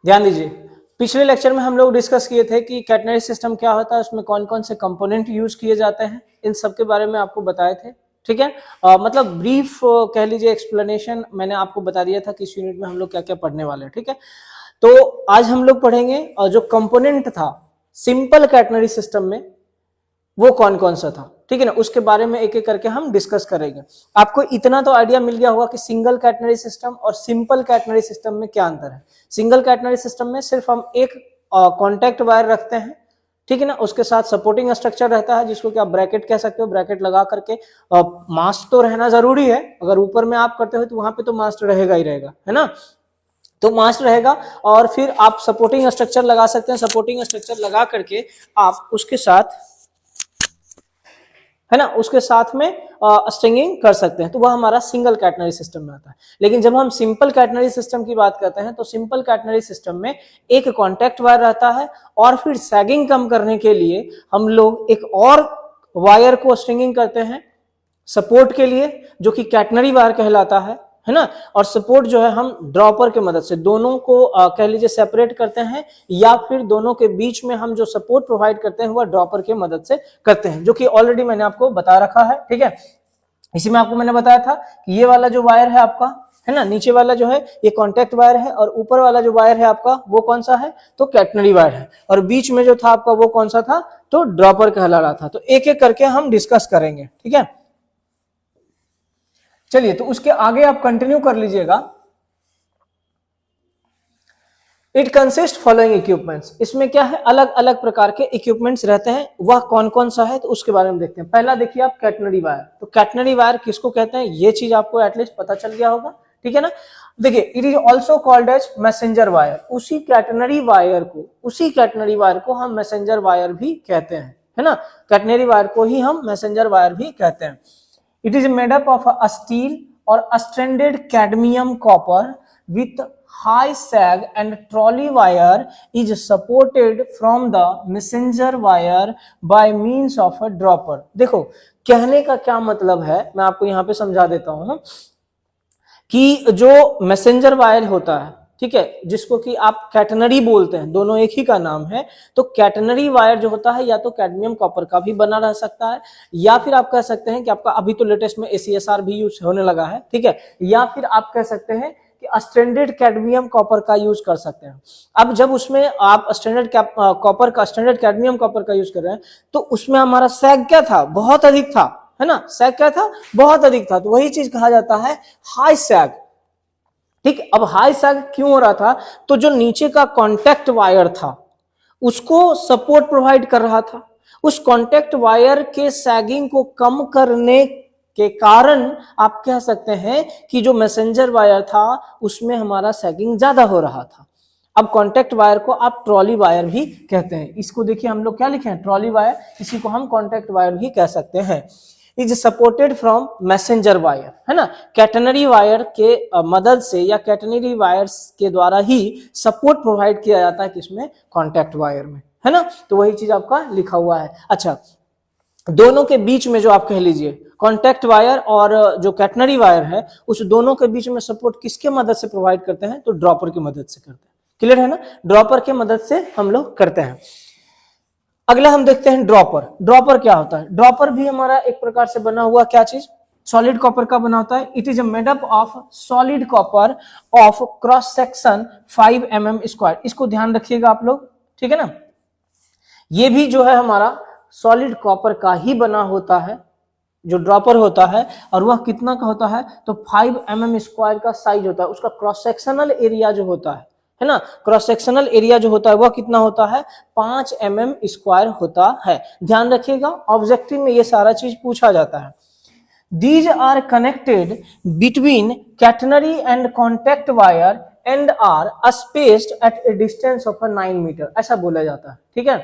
ध्यान दीजिए, पिछले लेक्चर में हम लोग डिस्कस किए थे कि कैटनरी सिस्टम क्या होता है, उसमें कौन कौन से कंपोनेंट यूज किए जाते हैं, इन सब के बारे में आपको बताए थे। ठीक है, मतलब ब्रीफ कह लीजिए एक्सप्लेनेशन मैंने आपको बता दिया था कि इस यूनिट में हम लोग क्या क्या पढ़ने वाले हैं। ठीक है, तो आज हम लोग पढ़ेंगे जो कंपोनेंट था सिंपल कैटनरी सिस्टम में वो कौन कौन सा था। ठीक है ना, उसके बारे में एक एक करके हम डिस्कस करेंगे। आपको इतना तो आइडिया मिल गया होगा कि सिंगल कैटनरी सिस्टम और सिंपल कैटनरी सिस्टम में क्या अंतर है। सिंगल कैटनरी सिस्टम में सिर्फ हम एक कॉन्टैक्ट वायर रखते हैं, ठीक है ना, उसके साथ सपोर्टिंग स्ट्रक्चर रहता है जिसको कि आप ब्रैकेट कह सकते हो। ब्रैकेट लगा करके मास्ट तो रहना जरूरी है, अगर ऊपर में आप करते हो तो वहां पे तो मास्ट रहेगा ही रहेगा, है ना, तो मास्ट रहेगा। और फिर आप सपोर्टिंग स्ट्रक्चर लगा सकते हैं, सपोर्टिंग स्ट्रक्चर लगा करके आप उसके साथ, है ना, उसके साथ में स्ट्रिंगिंग कर सकते हैं, तो वह हमारा सिंगल कैटनरी सिस्टम में आता है। लेकिन जब हम सिंपल कैटनरी सिस्टम की बात करते हैं तो सिंपल कैटनरी सिस्टम में एक कॉन्टैक्ट वायर रहता है और फिर सैगिंग कम करने के लिए हम लोग एक और वायर को स्ट्रिंगिंग करते हैं सपोर्ट के लिए, जो कि कैटनरी वायर कहलाता है ना। और सपोर्ट जो है हम ड्रॉपर के मदद से दोनों को कह लीजिए सेपरेट करते हैं, या फिर दोनों के बीच में हम जो सपोर्ट प्रोवाइड करते हैं वह ड्रॉपर के मदद से करते हैं, जो कि ऑलरेडी मैंने आपको बता रखा है। ठीक है, इसी में आपको मैंने बताया था कि ये वाला जो वायर है आपका, है ना, नीचे वाला जो है ये कॉन्टैक्ट वायर है, और ऊपर वाला जो वायर है आपका वो कौन सा है, तो कैटनरी वायर है, और बीच में जो था आपका वो कौन सा था, तो ड्रॉपर कहला रहा था। तो एक एक करके हम डिस्कस करेंगे। ठीक है, चलिए, तो उसके आगे आप कंटिन्यू कर लीजिएगा। इट कंसिस्ट फॉलोइंग इक्विपमेंट्स, इसमें क्या है, अलग अलग प्रकार के इक्विपमेंट्स रहते हैं, वह कौन कौन सा है तो उसके बारे में देखते हैं। पहला देखिए आप कैटनरी वायर, तो कैटनरी वायर किसको कहते हैं ये चीज आपको एटलीस्ट पता चल गया होगा। ठीक है ना, देखिए it is also called as messenger wire, उसी कैटनरी वायर को हम मैसेंजर वायर भी कहते हैं, है ना, कैटनरी वायर को ही हम मैसेंजर वायर भी कहते हैं। It is made up of a steel or a stranded cadmium copper with high sag, and trolley wire is supported from the messenger wire by means of a dropper। देखो कहने का क्या मतलब है, मैं आपको यहां पे समझा देता हूं कि जो मैसेंजर वायर होता है, ठीक है, जिसको कि आप कैटनरी बोलते हैं, दोनों एक ही का नाम है, तो कैटनरी वायर जो होता है या तो कैडमियम कॉपर का भी बना रह सकता है, या फिर आप कह सकते हैं कि आपका अभी तो लेटेस्ट में ACSR भी यूज होने लगा है, ठीक है, या फिर आप कह सकते हैं कि स्टैंडर्ड कैडमियम कॉपर का यूज कर सकते हैं। अब जब उसमें आप स्टैंडर्ड कॉपर का, स्टैंडर्ड कैडमियम कॉपर का यूज कर रहे हैं, तो उसमें हमारा सैग क्या था, बहुत अधिक था, है ना, सैग क्या था, बहुत अधिक था, तो वही चीज कहा जाता है हाई सैग। ठीक, अब हाई सैग क्यों हो रहा था, तो जो नीचे का कॉन्टैक्ट वायर था उसको सपोर्ट प्रोवाइड कर रहा था, उस कॉन्टैक्ट वायर के सैगिंग को कम करने के कारण आप कह सकते हैं कि जो मैसेंजर वायर था उसमें हमारा सैगिंग ज्यादा हो रहा था। अब कॉन्टैक्ट वायर को आप ट्रॉली वायर भी कहते हैं, इसको देखिए हम लोग क्या लिखे हैं, ट्रॉली वायर, इसी को हम कॉन्टैक्ट वायर भी कह सकते हैं। Is supported from messenger wire, है ना, कैटनरी वायर के मदद से या कैटनरी वायर्स के द्वारा ही सपोर्ट प्रोवाइड किया जाता है किसमें, कॉन्टैक्ट वायर में, है ना, तो वही चीज आपका लिखा हुआ है। अच्छा, दोनों के बीच में जो आप कह लीजिए कॉन्टैक्ट वायर और जो कैटनरी वायर है, उस दोनों के बीच में सपोर्ट किसके मदद से प्रोवाइड करते हैं, तो ड्रॉपर की मदद से करते हैं। क्लियर है ना, ड्रॉपर के मदद से हम लोग करते हैं। अगला हम देखते हैं ड्रॉपर। ड्रॉपर क्या होता है, ड्रॉपर भी हमारा एक प्रकार से बना हुआ क्या चीज, सॉलिड कॉपर का बना होता है। It is made up of solid copper of cross section 5 mm square, इसको ध्यान रखिएगा आप लोग, ठीक है ना, ये भी जो है हमारा सॉलिड कॉपर का ही बना होता है जो ड्रॉपर होता है, और वह कितना का होता है, तो 5 mm स्क्वायर का साइज होता है, उसका क्रॉस सेक्शनल एरिया जो होता है ना, क्रॉस सेक्शनल एरिया जो होता है वह कितना होता है, 5 mm स्क्वायर होता है। ध्यान रखिएगा, ऑब्जेक्टिव में ये सारा चीज पूछा जाता है। These are connected between catenary and contact wire and are spaced at a distance of a 9 metre, ऐसा बोला जाता है, ठीक है।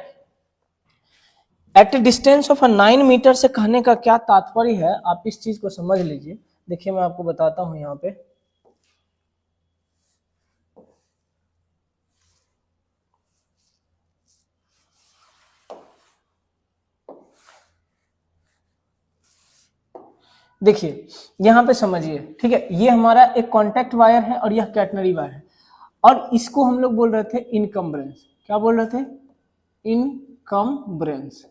At a distance of 9 metre से कहने का क्या तात्पर्य है, आप इस चीज को समझ लीजिए। देखिए मैं आपको बताता हूं यहाँ पे, देखिए यहां पे समझिए, ठीक है, ये हमारा एक कॉन्टैक्ट वायर है और यह कैटनरी वायर है। और इसको हम लोग बोल रहे थे इनकम्बरेंस। क्या बोल रहे थे? इनकम्बरेंस,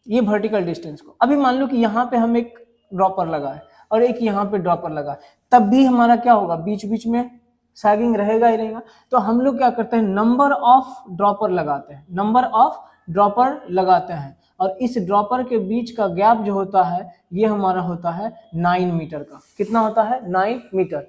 ये वर्टिकल डिस्टेंस को। अभी मान लो कि यहाँ पे हम एक ड्रॉपर लगा है और एक यहाँ पे ड्रॉपर लगा है, तब भी हमारा क्या होगा? बीच बीच में सैगिंग रहेगा ही रहेगा। तो हम लोग क्या करते हैं? नंबर ऑफ ड्रॉपर लगाते हैं, नंबर ऑफ ड्रॉपर लगाते हैं, और इस ड्रॉपर के बीच का गैप जो होता है ये हमारा होता है 9 मीटर का। कितना होता है? 9 मीटर।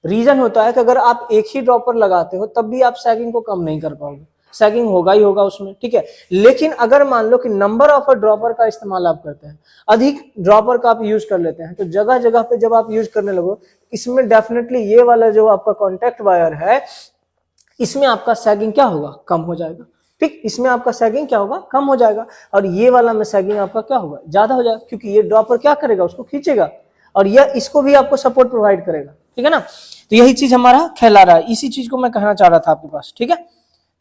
रीजन होता है कि अगर आप एक ही ड्रॉपर लगाते हो तब भी आप सैगिंग को कम नहीं कर पाओगे, सैगिंग होगा ही होगा उसमें, ठीक है। लेकिन अगर मान लो कि नंबर ऑफ अ ड्रॉपर का इस्तेमाल आप करते हैं, अधिक ड्रॉपर का आप यूज कर लेते हैं, तो जगह जगह पे जब आप यूज करने लगो, इसमें डेफिनेटली ये वाला जो आपका कॉन्टैक्ट वायर है, इसमें आपका सैगिंग क्या होगा? कम हो जाएगा, ठीक। इसमें आपका सैगिंग क्या होगा? कम हो जाएगा। और ये वाला में सैगिंग आपका क्या होगा? ज्यादा हो जाएगा, क्योंकि ये ड्रॉपर क्या करेगा? उसको खींचेगा, और यह इसको भी आपको सपोर्ट प्रोवाइड करेगा, ठीक है ना। तो यही चीज हमारा कहला रहा है, इसी चीज को मैं कहना चाह रहा था आपके पास, ठीक है।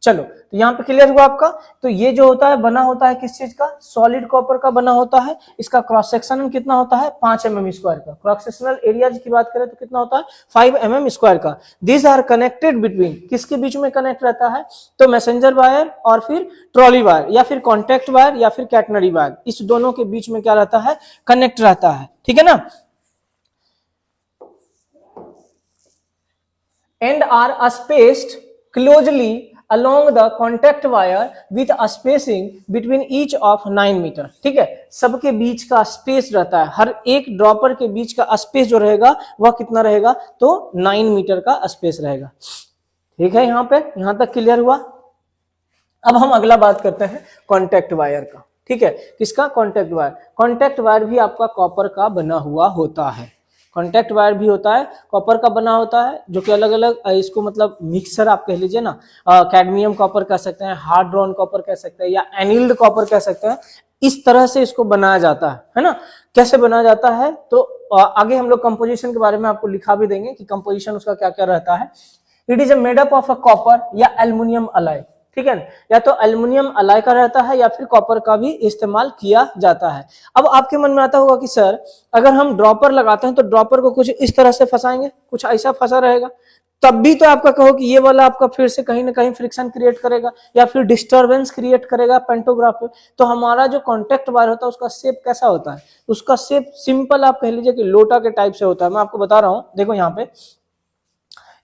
चलो, तो यहाँ पे क्लियर हुआ आपका। तो ये जो होता है बना होता है किस चीज का? सॉलिड कॉपर का बना होता है। इसका क्रॉस सेक्शन कितना होता है? 5 mm स्क्वायर का। क्रॉस सेक्शनल एरिया की बात करें तो कितना होता है? 5 mm स्क्वायर का। दिस आर कनेक्टेड बिटवीन, किसके बीच में कनेक्ट रहता है? तो मैसेंजर वायर और फिर ट्रॉली वायर, या फिर कॉन्टैक्ट वायर, या फिर कैटनरी वायर, इस दोनों के बीच में क्या रहता है? कनेक्ट रहता है, ठीक है ना। And are spaced closely along the contact wire with a spacing between each of 9 metre, ठीक है। सबके बीच का स्पेस रहता है, हर एक ड्रॉपर के बीच का स्पेस जो रहेगा वह कितना रहेगा? तो 9 मीटर का स्पेस रहेगा, ठीक है। यहाँ पे, यहाँ तक क्लियर हुआ। अब हम अगला बात करते हैं कॉन्टैक्ट वायर का, ठीक है। किसका? Contact wire. कॉन्टैक्ट वायर भी आपका कॉपर का बना हुआ होता है, कॉन्टैक्ट वायर भी होता है कॉपर का बना होता है, जो कि अलग अलग, इसको मतलब मिक्सर आप कह लीजिए ना, कैडमियम कॉपर कह सकते हैं, हार्ड ड्रॉन कॉपर कह सकते हैं, या एनिल्ड कॉपर कह सकते हैं। इस तरह से इसको बनाया जाता है ना। कैसे बनाया जाता है? तो आगे हम लोग कंपोजिशन के बारे में आपको लिखा भी देंगे कि कंपोजिशन उसका क्या क्या रहता है। It is made up of a copper या एल्युमिनियम अलॉय, ठीक है। या तो एल्युमिनियम अलॉय का रहता है या फिर कॉपर का भी इस्तेमाल किया जाता है। अब आपके मन में आता होगा कि सर, अगर हम ड्रॉपर लगाते हैं तो ड्रॉपर को कुछ इस तरह से फंसाएंगे, कुछ ऐसा फंसा रहेगा, तब भी तो आपका कहो कि ये वाला आपका फिर से कहीं ना कहीं फ्रिक्शन क्रिएट करेगा या फिर डिस्टरबेंस क्रिएट करेगा पेंटोग्राफ पे। तो हमारा जो कॉन्टैक्ट वायर होता है उसका शेप कैसा होता है? उसका शेप सिंपल आप कह लीजिए कि लोटा के टाइप से होता है। मैं आपको बता रहा हूं, देखो यहाँ पे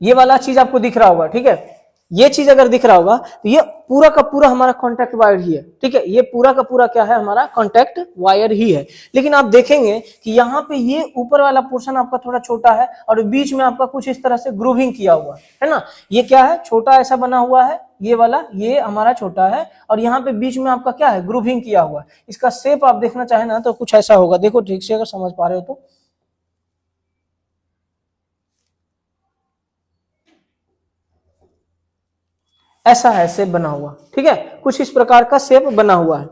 ये वाला चीज आपको दिख रहा होगा, ठीक है। ये चीज अगर दिख रहा होगा तो ये पूरा का पूरा हमारा कॉन्टैक्ट वायर ही है, ठीक है। ये पूरा का पूरा क्या है? हमारा कॉन्टैक्ट वायर ही है। लेकिन आप देखेंगे कि यहाँ पे ये ऊपर वाला पोर्शन आपका थोड़ा छोटा है और बीच में आपका कुछ इस तरह से ग्रूविंग किया हुआ है ना। ये क्या है? छोटा ऐसा बना हुआ है, ये वाला, ये हमारा छोटा है, और यहाँ पे बीच में आपका क्या है? ग्रूविंग किया हुआ है। इसका शेप आप देखना चाहे ना तो कुछ ऐसा होगा, देखो ठीक से अगर समझ पा रहे हो तो। ऐसा है शेप बना हुआ, ठीक है। कुछ इस प्रकार का शेप बना हुआ है।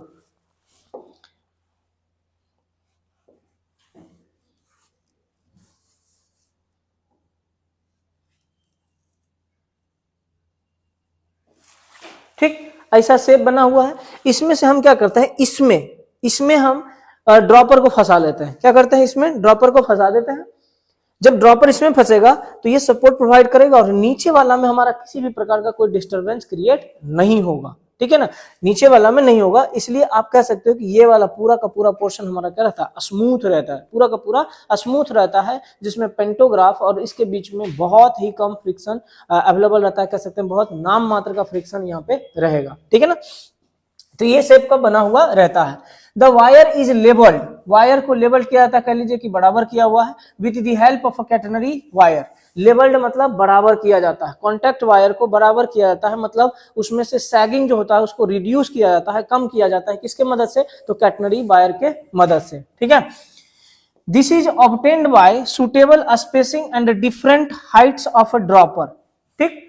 ठीक, ऐसा शेप बना हुआ है। इसमें से हम क्या करते हैं? इसमें हम ड्रॉपर को फंसा लेते हैं। क्या करते हैं? इसमें ड्रॉपर को फंसा देते हैं। जब ड्रॉपर इसमें फंसेगा तो ये सपोर्ट प्रोवाइड करेगा और नीचे वाला में हमारा किसी भी प्रकार का कोई डिस्टरबेंस क्रिएट नहीं होगा, ठीक है ना। नीचे वाला में नहीं होगा, इसलिए आप कह सकते हो कि ये वाला पूरा का पूरा पोर्शन हमारा क्या रहता है? स्मूथ रहता है, पूरा का पूरा स्मूथ रहता है, जिसमें पेंटोग्राफ और इसके बीच में बहुत ही कम फ्रिक्शन अवेलेबल रहता है। कह सकते हैं बहुत नाम मात्र का फ्रिक्शन यहाँ पे रहेगा, ठीक है ना। तो ये शेप का बना हुआ रहता है। The wire is labelled, wire को लेबल किया जाता है, कह लीजिए कि बराबर किया हुआ है, with the help of a catenary wire. Labelled मतलब बराबर किया जाता है, कॉन्टैक्ट वायर को बराबर किया जाता है, मतलब उसमें से सैगिंग जो होता है उसको रिड्यूस किया जाता है, कम किया जाता है। किसके मदद से? तो कैटनरी वायर के मदद से, ठीक है। This is obtained by suitable spacing and different Heights of a dropper, ठीक।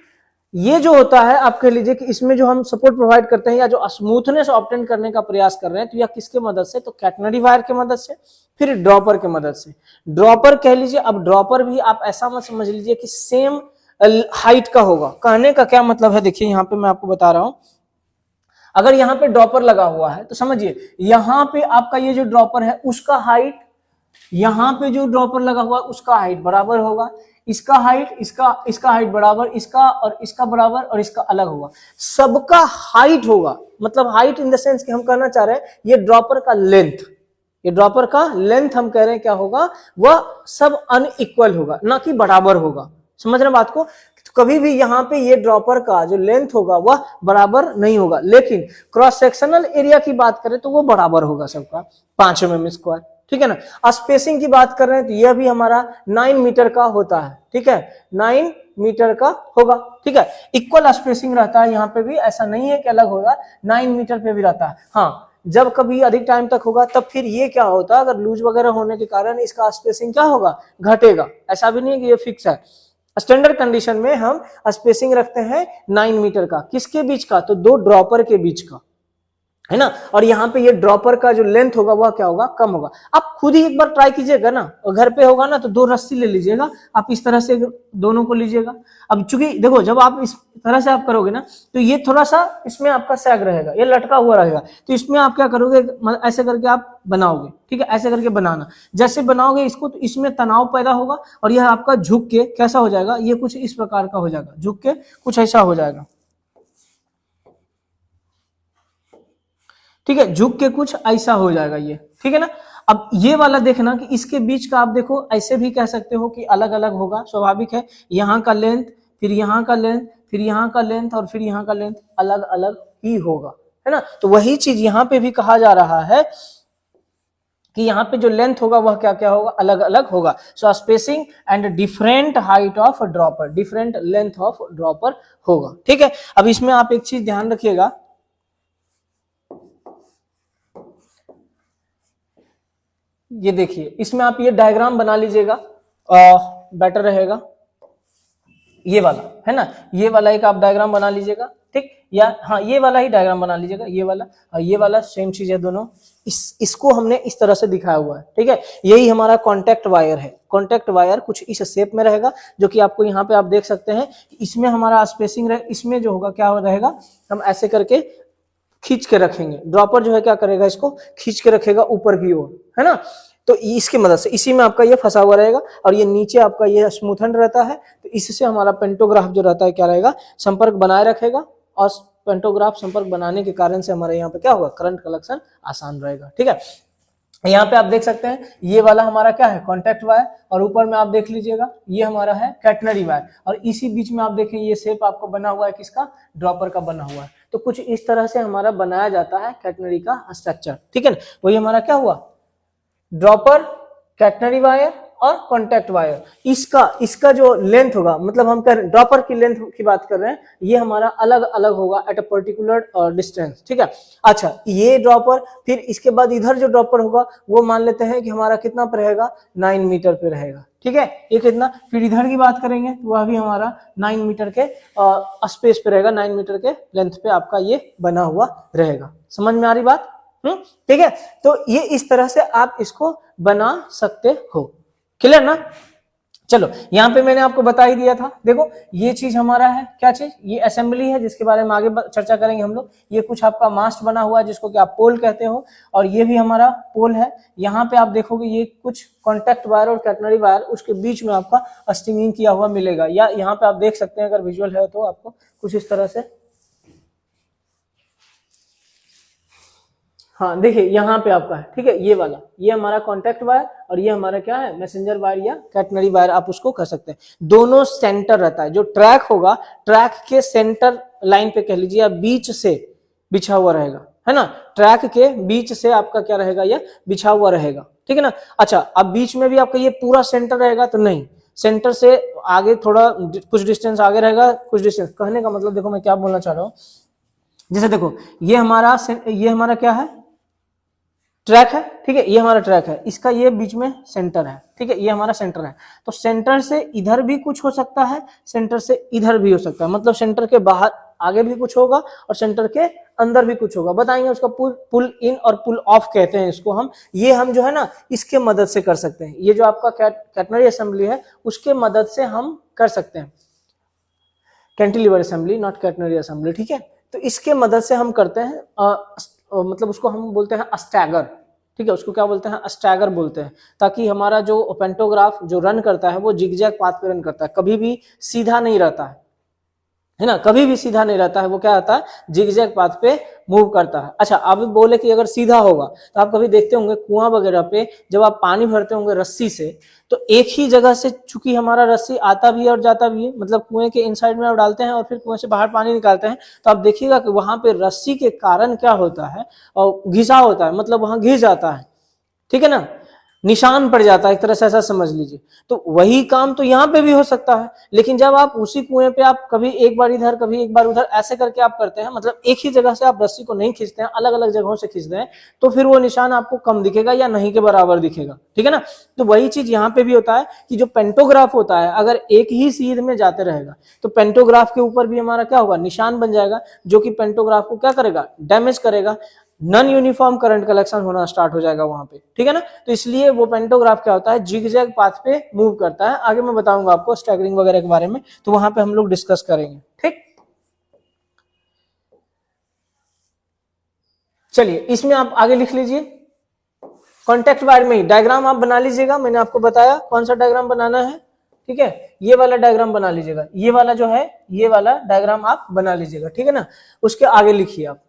ये जो होता है आप कह लीजिए कि इसमें जो हम सपोर्ट प्रोवाइड करते हैं या जो स्मूथनेस ऑब्टेन करने का प्रयास कर रहे हैं, तो यह किसके मदद से? तो कैटनरी वायर के मदद से, फिर ड्रॉपर के मदद से। ड्रॉपर कह लीजिए, अब ड्रॉपर भी आप ऐसा मत समझ लीजिए कि सेम हाइट का होगा। कहने का क्या मतलब है? देखिए यहाँ पे मैं आपको बता रहा हूं, अगर यहाँ पे ड्रॉपर लगा हुआ है तो समझिए यहाँ पे आपका ये जो ड्रॉपर है उसका हाइट, यहाँ पे जो ड्रॉपर लगा हुआ है उसका हाइट बराबर होगा। इसका हाइट, इसका हाइट बराबर, इसका और इसका बराबर और इसका अलग होगा, सबका हाइट होगा, मतलब हाइट इन द सेंस कि हम कहना चाह रहे हैं ये ड्रॉपर का लेंथ, ये ड्रॉपर का लेंथ हम कह रहे हैं क्या होगा, वह सब अनइक्वल होगा, ना कि बराबर होगा। समझ रहे बात को? तो कभी भी यहाँ पे ये ड्रॉपर का जो लेंथ होगा वह बराबर नहीं होगा, लेकिन क्रॉस सेक्शनल एरिया की बात करें तो वो बराबर होगा सबका 5 mm स्क्वायर, ठीक है ना। स्पेसिंग की बात कर रहे हैं तो यह भी हमारा 9 मीटर का होता है, ठीक है, 9 मीटर का होगा, ठीक है। इक्वल स्पेसिंग रहता है यहाँ पे भी, ऐसा नहीं है कि अलग होगा, 9 मीटर पे भी रहता है। हाँ, जब कभी अधिक टाइम तक होगा तब फिर ये क्या होता है, अगर लूज वगैरह होने के कारण इसका स्पेसिंग क्या होगा, घटेगा, ऐसा भी नहीं है कि ये फिक्स है। स्टैंडर्ड कंडीशन में हम स्पेसिंग रखते हैं 9 मीटर का, किसके बीच का, तो दो ड्रॉपर के बीच का, है ना। और यहाँ पे ये ड्रॉपर का जो लेंथ होगा वह क्या होगा, कम होगा। आप खुद ही एक बार ट्राई कीजिएगा ना, और घर पे होगा ना तो 2 रस्सी ले लीजिएगा, आप इस तरह से दोनों को लीजिएगा। अब चूंकि देखो जब आप इस तरह से आप करोगे ना तो ये थोड़ा सा इसमें आपका सैग रहेगा, ये लटका हुआ रहेगा, तो इसमें आप क्या करोगे, ऐसे करके आप बनाओगे, ठीक है, ऐसे करके बनाना। जैसे बनाओगे इसको तो इसमें तनाव पैदा होगा और यह आपका झुक के कैसा हो जाएगा, ये कुछ इस प्रकार का हो जाएगा, झुक के कुछ ऐसा हो जाएगा, ठीक है, झुक के कुछ ऐसा हो जाएगा ये, ठीक है ना। अब ये वाला देखना कि इसके बीच का आप देखो, ऐसे भी कह सकते हो कि अलग अलग होगा, स्वाभाविक है, यहाँ का लेंथ, फिर यहाँ का लेंथ, फिर यहाँ का लेंथ और फिर यहाँ का लेंथ अलग अलग ही होगा, है ना। तो वही चीज यहाँ पे भी कहा जा रहा है कि यहाँ पे जो लेंथ होगा वह क्या क्या होगा, अलग अलग होगा। So spacing and different height of dropper, different length of dropper होगा, ठीक है। अब इसमें आप एक चीज ध्यान रखिएगा, ये देखिए इसमें आप ये डायग्राम बना लीजिएगा, बेटर रहेगा, ये वाला है ना, ये वाला एक आप डायग्राम बना लीजिएगा, ठीक, या हाँ ये वाला ही डायग्राम बना लीजिएगा, ये वाला और ये वाला सेम चीज है दोनों, इसको हमने इस तरह से दिखाया हुआ है, ठीक है। यही हमारा कॉन्टेक्ट वायर है, कॉन्टेक्ट वायर कुछ इस शेप में रहेगा, जो कि आपको यहाँ पे आप देख सकते हैं, इसमें हमारा स्पेसिंग रहे, इसमें जो होगा क्या रहेगा, हम ऐसे करके खींच के रखेंगे, ड्रॉपर जो है क्या करेगा, इसको खींच के रखेगा ऊपर की ओर, है ना। तो इसकी मदद से इसी में आपका ये फंसा हुआ रहेगा और ये नीचे आपका ये स्मूथन रहता है, तो इससे हमारा पेंटोग्राफ जो रहता है क्या रहेगा, संपर्क बनाए रखेगा, और पेंटोग्राफ संपर्क बनाने के कारण से हमारे यहाँ पे क्या होगा, करंट कलेक्शन आसान रहेगा, ठीक है। यहाँ पे आप देख सकते हैं ये वाला हमारा क्या है, कॉन्टेक्ट वायर, और ऊपर में आप देख लीजिएगा ये हमारा है कैटनरी वायर, और इसी बीच में आप देखें ये शेप आपको बना हुआ है किसका, ड्रॉपर का बना हुआ है। तो कुछ इस तरह से हमारा बनाया जाता है कैटनरी का स्ट्रक्चर, ठीक है ना। वही हमारा क्या हुआ, ड्रॉपर, कैटनरी वायर और कॉन्टेक्ट वायर, इसका जो लेंथ होगा, मतलब हम कह रहे हैं ड्रॉपर की लेंथ की बात कर रहे हैं, ये हमारा अलग अलग होगा एट अ पर्टिकुलर डिस्टेंस, ठीक है। अच्छा, ये ड्रॉपर, फिर इसके बाद इधर जो ड्रॉपर होगा वो मान लेते हैं कि हमारा कितना पे रहेगा, 9 मीटर पे रहेगा, ठीक है, ये कितना। फिर इधर की बात करेंगे तो वह भी हमारा 9 मीटर के स्पेस पे रहेगा, 9 मीटर के लेंथ पे आपका ये बना हुआ रहेगा। समझ में आ रही बात, ठीक है। तो ये इस तरह से आप इसको बना सकते हो, क्लियर ना। चलो यहाँ पे मैंने आपको बता ही दिया था, देखो ये चीज हमारा है, क्या चीज, ये असेंबली है जिसके बारे में आगे चर्चा करेंगे हम लोग। ये कुछ आपका मास्ट बना हुआ है जिसको कि आप पोल कहते हो, और ये भी हमारा पोल है। यहाँ पे आप देखोगे ये कुछ कॉन्टेक्ट वायर और कैटनरी वायर, उसके बीच में आपका स्ट्रिंगिंग किया हुआ मिलेगा, या यहाँ पे आप देख सकते हैं, अगर विजुअल है तो आपको कुछ इस तरह से, हाँ देखिए यहाँ पे आपका है, ठीक है, ये वाला, ये हमारा कॉन्टेक्ट वायर और ये हमारा क्या है, मैसेंजर वायर या कैटनरी वायर आप उसको कह सकते हैं। दोनों सेंटर रहता है, जो ट्रैक होगा ट्रैक के सेंटर लाइन पे कह लीजिए, या बीच से बिछा हुआ रहेगा, है ना, ट्रैक के बीच से आपका क्या रहेगा, यह बिछा हुआ रहेगा, ठीक है ना। अच्छा, अब बीच में भी आपका ये पूरा सेंटर रहेगा तो नहीं, सेंटर से आगे थोड़ा कुछ डिस्टेंस आगे रहेगा, कुछ डिस्टेंस, कहने का मतलब देखो मैं क्या बोलना चाह रहा हूँ, जैसे देखो ये हमारा क्या है, ट्रैक है, ठीक है, ये हमारा ट्रैक है, इसका ये बीच में सेंटर है, ठीक है, ये हमारा सेंटर है। तो सेंटर से इधर भी कुछ हो सकता है, सेंटर से इधर भी हो सकता है, मतलब सेंटर के बाहर आगे भी कुछ होगा और सेंटर के अंदर भी कुछ होगा, बताएंगे उसका पुल इन और पुल ऑफ कहते हैं इसको हम। ये हम जो है ना इसके मदद से कर सकते हैं, ये जो आपका कैटनरी असेंबली है उसके मदद से हम कर सकते हैं, cantilever assembly not catenary assembly, ठीक है। तो इसके मदद से हम करते हैं, मतलब उसको हम बोलते हैं स्टैगर, ठीक है, उसको क्या बोलते हैं, स्टैगर बोलते हैं, ताकि हमारा जो पेंटोग्राफ जो रन करता है वो जिगजैग पाथ पे रन करता है, कभी भी सीधा नहीं रहता है ना, कभी भी सीधा नहीं रहता है, वो क्या आता है, जिगजैग पाथ पे मूव करता है। अच्छा, अब बोले कि अगर सीधा होगा तो आप कभी देखते होंगे कुआं वगैरह पे जब आप पानी भरते होंगे रस्सी से, तो एक ही जगह से चूंकि हमारा रस्सी आता भी है और जाता भी है, मतलब कुएं के इनसाइड में आप डालते हैं और फिर कुएं से बाहर पानी निकालते हैं, तो आप देखिएगा कि वहां पे रस्सी के कारण क्या होता है, और घिसा होता है, मतलब वहां घिस जाता है, ठीक है ना, निशान पड़ जाता है, एक तरह से ऐसा समझ लीजिए। तो वही काम तो यहाँ पे भी हो सकता है, लेकिन जब आप उसी कुएं पे आप कभी एक बार इधर कभी एक बार उधर ऐसे करके आप करते हैं, मतलब एक ही जगह से आप रस्सी को नहीं खींचते हैं, अलग अलग जगहों से खींचते हैं, तो फिर वो निशान आपको कम दिखेगा या नहीं के बराबर दिखेगा, ठीक है ना। तो वही चीज यहाँ पे भी होता है कि जो पेंटोग्राफ होता है अगर एक ही सीध में जाते रहेगा तो पेंटोग्राफ के ऊपर भी हमारा क्या होगा, निशान बन जाएगा, जो कि पेंटोग्राफ को क्या करेगा, डैमेज करेगा, नॉन यूनिफॉर्म करंट कलेक्शन होना स्टार्ट हो जाएगा वहां पे, ठीक है ना। तो इसलिए वो पेंटोग्राफ क्या होता है, जिगजैग पाथ पे मूव करता है। आगे मैं बताऊंगा आपको स्टैगरिंग वगैरह के बारे में, तो वहां पे हम लोग डिस्कस करेंगे, ठीक। चलिए, इसमें आप आगे लिख लीजिए, कॉन्टेक्ट वायर में ही डायग्राम आप बना लीजिएगा, मैंने आपको बताया कौन सा डायग्राम बनाना है, ठीक है, ये वाला डायग्राम बना लीजिएगा, ये वाला जो है ये वाला डायग्राम आप बना लीजिएगा, ठीक है ना। उसके आगे लिखिए आप,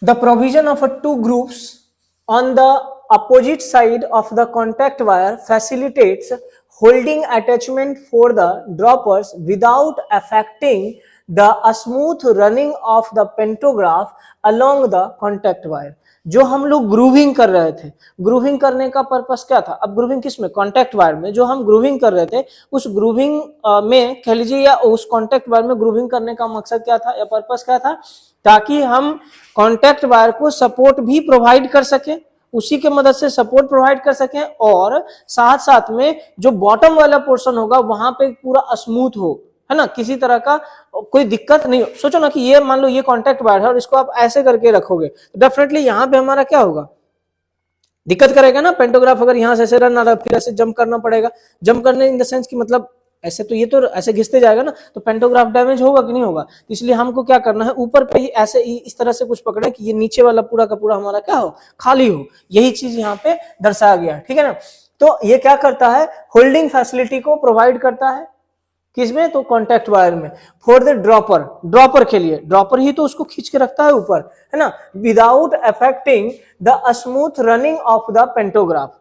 the provision of two groups on the opposite side of the contact wire facilitates holding attachment for the droppers without affecting the smooth running of the pantograph along the contact wire। जो हम लोग grooving कर रहे थे, grooving करने का purpose क्या था, अब ग्रूविंग किस में, कॉन्टैक्ट वायर में, जो हम ग्रूविंग कर रहे थे उस ग्रूविंग में कह लीजिए, या उस कॉन्टैक्ट वायर में ग्रूविंग करने का मकसद क्या था या पर्पस क्या था, ताकि हम कॉन्टैक्ट वायर को सपोर्ट भी प्रोवाइड कर सके, उसी के मदद से सपोर्ट प्रोवाइड कर सकें, और साथ साथ में जो बॉटम वाला पोर्शन होगा वहां पे पूरा स्मूथ हो, है ना, किसी तरह का कोई दिक्कत नहीं हो। सोचो ना कि ये मान लो ये कॉन्टैक्ट वायर है और इसको आप ऐसे करके रखोगे तो डेफिनेटली यहाँ पे हमारा क्या होगा, दिक्कत करेगा ना, पेंटोग्राफ अगर यहाँ से ऐसे रन आ रहा है फिर ऐसे जंप करना पड़ेगा, जंप करने इन द सेंस की मतलब ऐसे, तो ये तो ऐसे घिसते जाएगा ना, तो पेंटोग्राफ डैमेज होगा कि नहीं होगा। तो इसलिए हमको क्या करना है, ऊपर पे ही ऐसे इस तरह से कुछ पकड़े कि ये नीचे वाला पूरा का पूरा हमारा क्या हो, खाली हो, यही चीज यहाँ पे दर्शाया गया है, ठीक है ना। तो ये क्या करता है, होल्डिंग फैसिलिटी को प्रोवाइड करता है, किसमें, तो कॉन्टैक्ट वायर में, फॉर द ड्रॉपर, ड्रॉपर के लिए, ड्रॉपर ही तो उसको खींच के रखता है ऊपर, है ना, without affecting the smooth running of the pantograph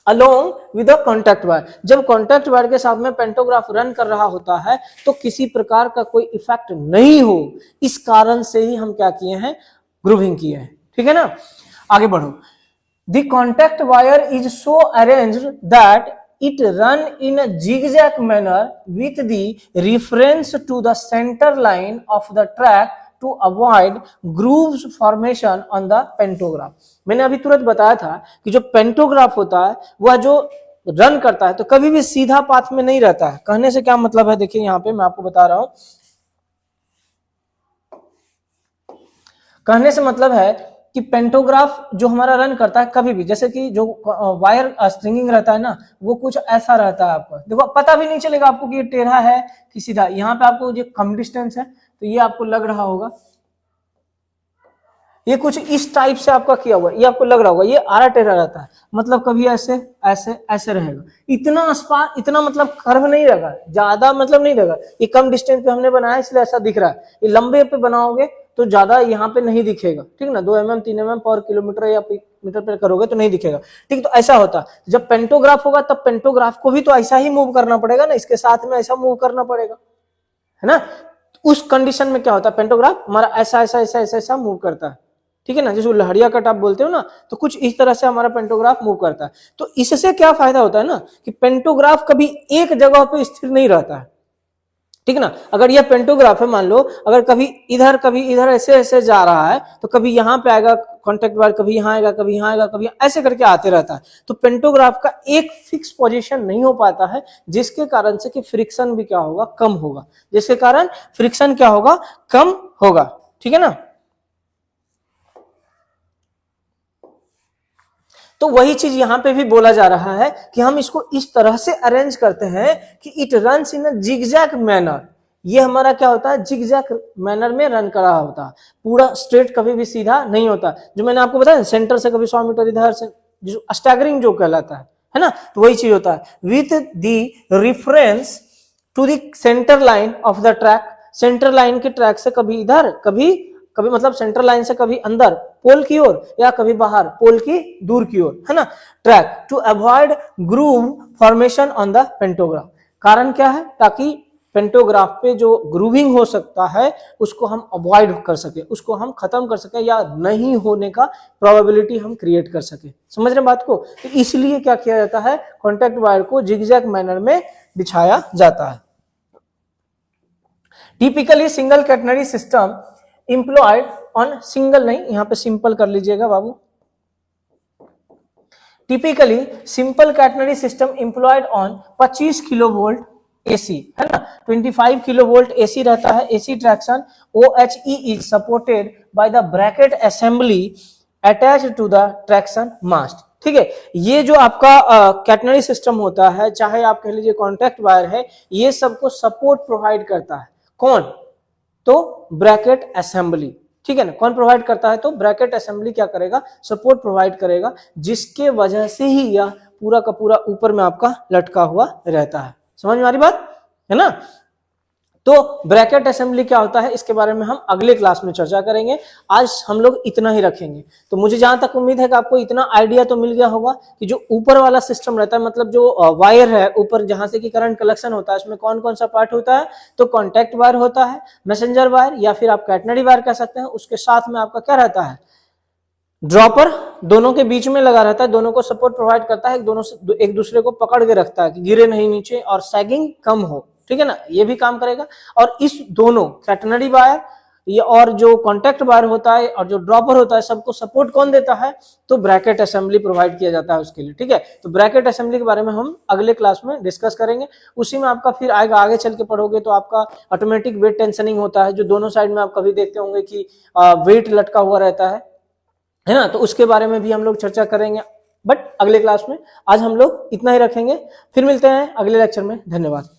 along with the contact wire. जब कॉन्टैक्ट वायर के साथ में पेंटोग्राफ रन कर रहा होता है तो किसी प्रकार का कोई इफेक्ट नहीं हो, इस कारण से ही हम क्या किए हैं, ग्रूविंग किए हैं, ठीक है ना। आगे बढ़ो, the contact wire is so arranged that it run in a zigzag manner with the reference to the center line of the track to avoid grooves formation on the pantograph। मैंने अभी तुरंत बताया था कि जो पेंटोग्राफ होता है वह जो रन करता है तो कभी भी सीधा पाथ में नहीं रहता है। कहने से क्या मतलब है, देखिए यहाँ पे मैं आपको बता रहा हूं, कहने से मतलब है कि पेंटोग्राफ जो हमारा रन करता है कभी भी, जैसे कि जो वायर स्ट्रिंगिंग रहता है ना वो कुछ ऐसा रहता है, आपको देखो पता भी नहीं चलेगा आपको कि ये टेढ़ा है कि सीधा। यहाँ पे आपको जो कम डिस्टेंस है तो ये आपको लग रहा होगा ये कुछ इस टाइप से आपका किया हुआ, ये आपको लग रहा होगा ये आरा टेढ़ा रहता है, मतलब कभी ऐसे ऐसे ऐसे रहेगा, इतना स्पार इतना मतलब कर्व नहीं रहेगा, ज्यादा मतलब नहीं रहेगा। ये कम डिस्टेंस पे हमने बनाया इसलिए ऐसा दिख रहा है, ये लंबे पे बनाओगे तो ज्यादा यहाँ पे नहीं दिखेगा, ठीक ना, 2 mm 3 mm पर किलोमीटर या मीटर पे करोगे तो नहीं दिखेगा, ठीक। तो ऐसा होता है जब पेंटोग्राफ होगा तब पेंटोग्राफ को भी तो ऐसा ही मूव करना पड़ेगा ना, इसके साथ में ऐसा मूव करना पड़ेगा, है ना। उस कंडीशन में क्या होता है, पेंटोग्राफ हमारा ऐसा ऐसा ऐसा ऐसा ऐसा मूव करता है, ठीक है ना, जिसको लहरिया कट आप बोलते हो ना, तो कुछ इस तरह से हमारा पेंटोग्राफ मूव करता है। तो इससे क्या फायदा होता है ना कि पेंटोग्राफ कभी एक जगह पे स्थिर नहीं रहता है, ठीक ना। अगर यह पेंटोग्राफ है, मान लो अगर कभी इधर ऐसे ऐसे जा रहा है तो कभी यहाँ पे आएगा कॉन्टैक्ट वायर, कभी यहाँ आएगा, कभी यहाँ आएगा, कभी ऐसे करके आते रहता है, तो पेंटोग्राफ का एक फिक्स पोजीशन नहीं हो पाता है, जिसके कारण से कि फ्रिक्शन भी क्या होगा, कम होगा, जिसके कारण फ्रिक्शन क्या होगा, कम होगा, ठीक है ना। तो तो वही चीज यहाँ पे भी बोला जा रहा है कि हम इसको इस तरह से अरेंज करते हैं कि it runs in a zigzag manner. ये हमारा क्या होता है, जिगजैग मैनर में रन करा होता है, पूरा स्ट्रेट कभी भी सीधा नहीं होता। जो मैंने आपको बताया सेंटर से कभी 100 मीटर इधर से, जो स्टैगरिंग जो कहलाता है ना, तो वही चीज होता है। With the reference to the centre line of the track, centre line के ट्रैक से कभी इधर कभी कभी मतलब सेंटर लाइन से कभी अंदर पोल की ओर या कभी बाहर पोल की दूर की ओर, है ना, track to avoid groove formation on the pantograph. कारण क्या है, ताकि पेंटोग्राफ पे जो ग्रूविंग हो सकता है उसको हम अवॉइड कर सके, उसको हम खत्म कर सके, या नहीं होने का प्रोबेबिलिटी हम क्रिएट कर सके। समझ रहे बात को? तो इसलिए क्या किया जाता है, कॉन्टैक्ट वायर को जिगजैग मैनर में बिछाया जाता है। Typically single catenary system employed on, single नहीं, यहां पे सिंपल कर लीजिएगा बाबू। Typically simple catenary system employed on 25 kilovolt AC, है ना, 25 किलोवोल्ट एसी रहता है। AC traction OHE is supported by the bracket assembly attached to the traction mast. ठीक है, ये जो आपका कैटनरी सिस्टम होता है, चाहे आप कह लीजिए कॉन्टैक्ट वायर है, ये सबको सपोर्ट प्रोवाइड करता है। कौन? तो ब्रैकेट असेंबली। ठीक है ना, कौन प्रोवाइड करता है? तो ब्रैकेट असेंबली क्या करेगा, सपोर्ट प्रोवाइड करेगा, जिसके वजह से ही यह पूरा का पूरा ऊपर में आपका लटका हुआ रहता है। समझ में आ रही बात है ना? तो ब्रैकेट असेंबली क्या होता है, इसके बारे में हम अगले क्लास में चर्चा करेंगे। आज हम लोग इतना ही रखेंगे। तो मुझे जहां तक उम्मीद है कि आपको इतना आइडिया तो मिल गया होगा कि जो ऊपर वाला सिस्टम रहता है, मतलब जो वायर है ऊपर जहां से कि करंट कलेक्शन होता है, उसमें कौन कौन सा पार्ट होता है। तो कॉन्टैक्ट वायर होता है, मैसेंजर वायर या फिर आप कैटनरी वायर कह सकते हैं। उसके साथ में आपका क्या रहता है, ड्रॉपर दोनों के बीच में लगा रहता है, दोनों को सपोर्ट प्रोवाइड करता है, दोनों से एक दूसरे को पकड़ के रखता है कि गिरे नहीं नीचे और सैगिंग कम हो। ठीक है ना, ये भी काम करेगा। और इस दोनों कैटनरी वायर ये और जो कॉन्टैक्ट वायर होता है और जो ड्रॉपर होता है, सबको सपोर्ट कौन देता है? तो ब्रैकेट असेंबली प्रोवाइड किया जाता है उसके लिए। ठीक है, तो ब्रैकेट असेंबली के बारे में हम अगले क्लास में डिस्कस करेंगे। उसी में आपका फिर आएगा, आगे चल के पढ़ोगे तो आपका ऑटोमेटिक वेट टेंशनिंग होता है, जो दोनों साइड में आप कभी देखते होंगे कि वेट लटका हुआ रहता है ना, तो उसके बारे में भी हम लोग चर्चा करेंगे, बट अगले क्लास में। आज हम लोग इतना ही रखेंगे, फिर मिलते हैं अगले लेक्चर में। धन्यवाद।